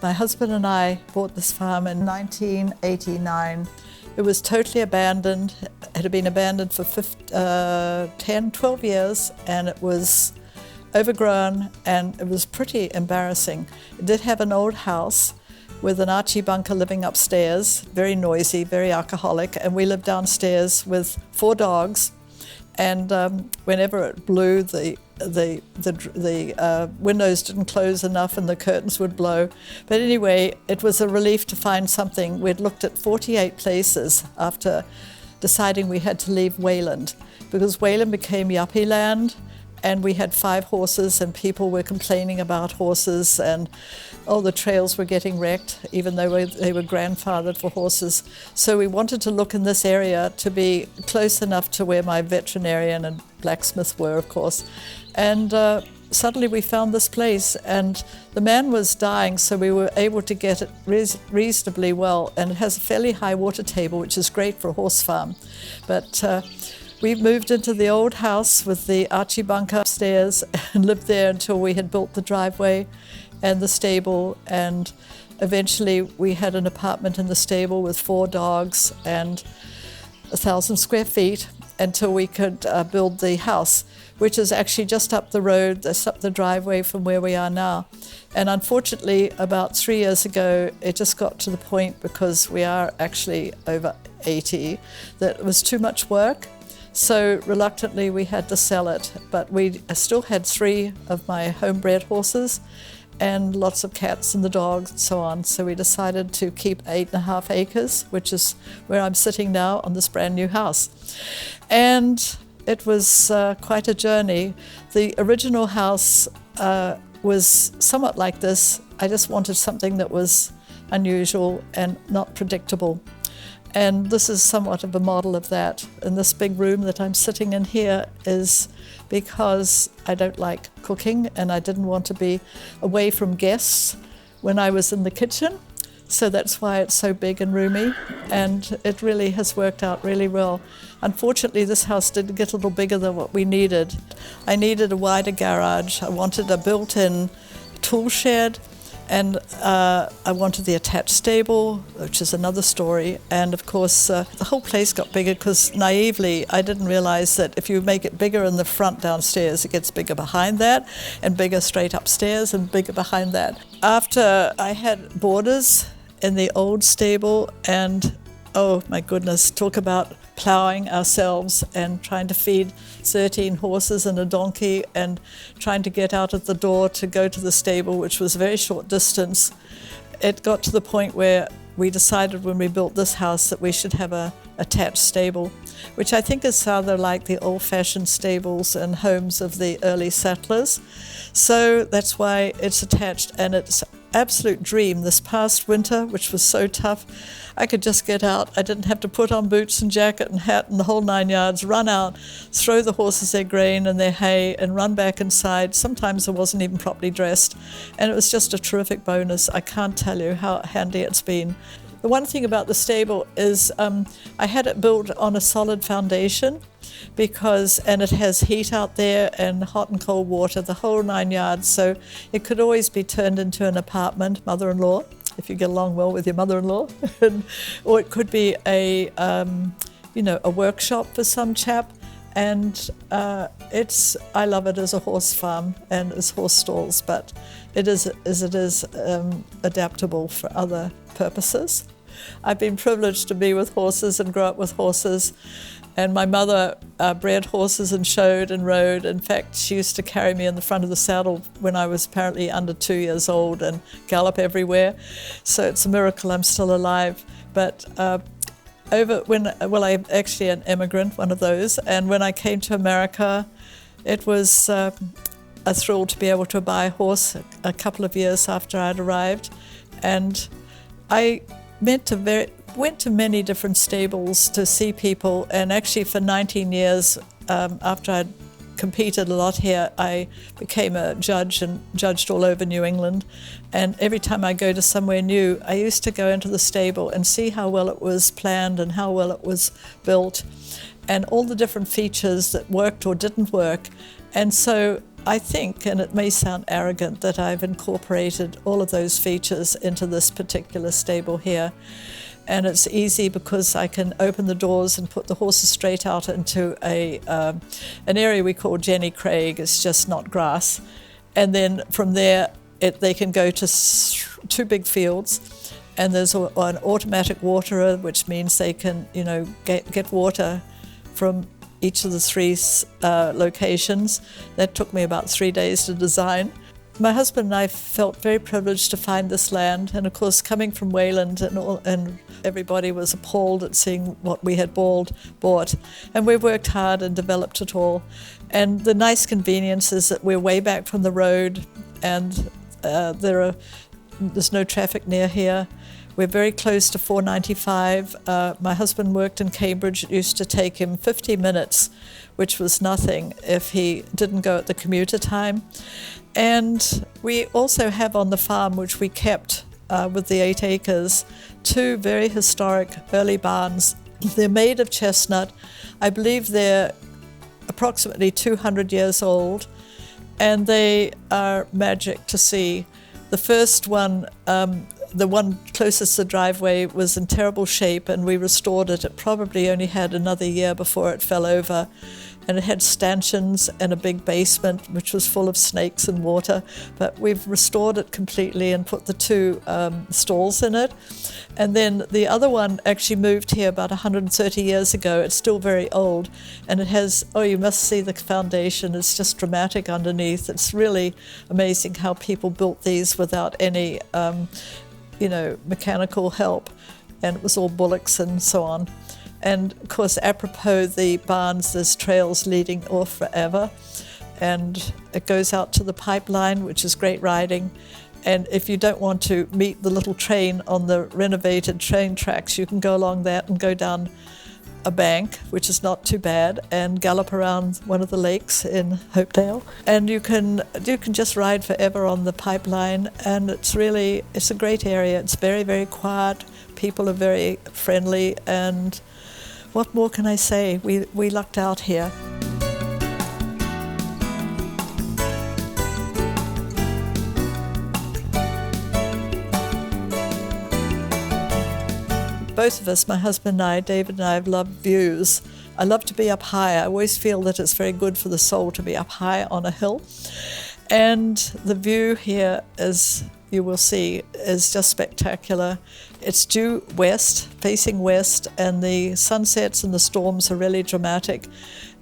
My husband and I bought this farm in 1989. It was totally abandoned. It had been abandoned for 10, 12 years, and it was overgrown, and it was pretty embarrassing. It did have an old house with an Archie bunker living upstairs, very noisy, very alcoholic, and we lived downstairs with 4 dogs. And whenever it blew, the windows didn't close enough and the curtains would blow. But anyway, it was a relief to find something. We'd looked at 48 places after deciding we had to leave Wayland, because Wayland became yuppie land, and we had 5 horses, and people were complaining about horses, and the trails were getting wrecked, even though they were grandfathered for horses. So we wanted to look in this area to be close enough to where my veterinarian and blacksmith were, of course. And suddenly we found this place, and the man was dying, so we were able to get it reasonably well. And it has a fairly high water table, which is great for a horse farm. But we moved into the old house with the Archie bunker upstairs and lived there until we had built the driveway and the stable, and eventually we had an apartment in the stable with 4 dogs and 1,000 square feet until we could build the house, which is actually just up the road, just up the driveway from where we are now. And unfortunately, about 3 years ago, it just got to the point, because we are actually over 80, that it was too much work. So reluctantly we had to sell it, but we still had 3 of my homebred horses and lots of cats and the dogs and so on. So we decided to keep 8.5 acres, which is where I'm sitting now on this brand new house. And it was quite a journey. The original house was somewhat like this. I just wanted something that was unusual and not predictable. And this is somewhat of a model of that. And this big room that I'm sitting in here is because I don't like cooking, and I didn't want to be away from guests when I was in the kitchen. So that's why it's so big and roomy, and it really has worked out really well. Unfortunately, this house did get a little bigger than what we needed. I needed a wider garage. I wanted a built-in tool shed, and I wanted the attached stable, which is another story. And of course, the whole place got bigger because naively, I didn't realize that if you make it bigger in the front downstairs, it gets bigger behind that, and bigger straight upstairs, and bigger behind that. After I had boarders in the old stable, and oh my goodness, talk about plowing ourselves and trying to feed 13 horses and a donkey, and trying to get out of the door to go to the stable, which was a very short distance. It got to the point where we decided when we built this house that we should have a attached stable, which I think is rather like the old-fashioned stables and homes of the early settlers. So that's why it's attached, and it's absolute dream. This past winter, which was so tough, I could just get out. I didn't have to put on boots and jacket and hat and the whole 9 yards, run out, throw the horses their grain and their hay, and run back inside. Sometimes I wasn't even properly dressed, and it was just a terrific bonus. I can't tell you how handy it's been. The one thing about the stable is I had it built on a solid foundation, and it has heat out there and hot and cold water, the whole 9 yards, so it could always be turned into an apartment, mother-in-law, if you get along well with your mother-in-law, or it could be a workshop for some chap. And I love it as a horse farm and as horse stalls, but it is adaptable for other purposes. I've been privileged to be with horses and grow up with horses, and my mother bred horses and showed and rode. In fact, she used to carry me in the front of the saddle when I was apparently under 2 years old and gallop everywhere. So it's a miracle I'm still alive. But I'm actually an immigrant, one of those, and when I came to America, it was a thrill to be able to buy a horse a couple of years after I'd arrived. And I went to many different stables to see people, and actually for 19 years, after I'd competed a lot here, I became a judge and judged all over New England. And every time I go to somewhere new, I used to go into the stable and see how well it was planned and how well it was built, and all the different features that worked or didn't work. And so I think, and it may sound arrogant, that I've incorporated all of those features into this particular stable here. And it's easy because I can open the doors and put the horses straight out into an area we call Jenny Craig. It's just not grass. And then from there, they can go to 2 big fields, and there's an automatic waterer, which means they can, get water from each of the 3 locations. That took me about 3 days to design. My husband and I felt very privileged to find this land, and of course coming from Wayland and everybody was appalled at seeing what we had bought, and we worked hard and developed it all. And the nice convenience is that we're way back from the road, and there's no traffic near here. We're very close to 495. My husband worked in Cambridge. It used to take him 50 minutes, which was nothing if he didn't go at the commuter time. And we also have on the farm, which we kept with the 8 acres, 2 very historic early barns. They're made of chestnut. I believe they're approximately 200 years old, and they are magic to see. The first one, the one closest to the driveway, was in terrible shape, and we restored it. It probably only had another year before it fell over. And it had stanchions and a big basement, which was full of snakes and water. But we've restored it completely and put the 2 stalls in it. And then the other one actually moved here about 130 years ago. It's still very old. And it has, you must see the foundation. It's just dramatic underneath. It's really amazing how people built these without any, mechanical help. And it was all bullocks and so on. And of course, apropos the barns, there's trails leading off forever. And it goes out to the pipeline, which is great riding. And if you don't want to meet the little train on the renovated train tracks, you can go along that and go down a bank, which is not too bad, and gallop around one of the lakes in Hopedale. And you can just ride forever on the pipeline. And it's a great area. It's very, very quiet. People are very friendly, and what more can I say? We lucked out here. Both of us, my husband and I, David and I, have loved views. I love to be up high. I always feel that it's very good for the soul to be up high on a hill. And the view here, as you will see, is just spectacular. It's due west, facing west, and the sunsets and the storms are really dramatic.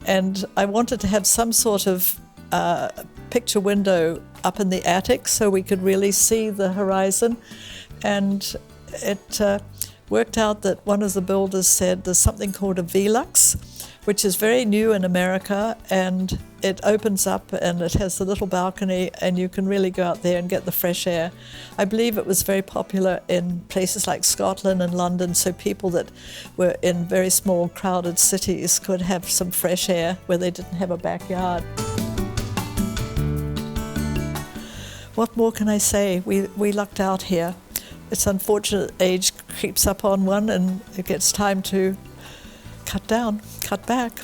And I wanted to have some sort of picture window up in the attic so we could really see the horizon. And it worked out that one of the builders said there's something called a Velux, which is very new in America, and it opens up and it has a little balcony, and you can really go out there and get the fresh air. I believe it was very popular in places like Scotland and London, so people that were in very small crowded cities could have some fresh air where they didn't have a backyard. What more can I say? We lucked out here. It's unfortunate age creeps up on one and it gets time to cut back.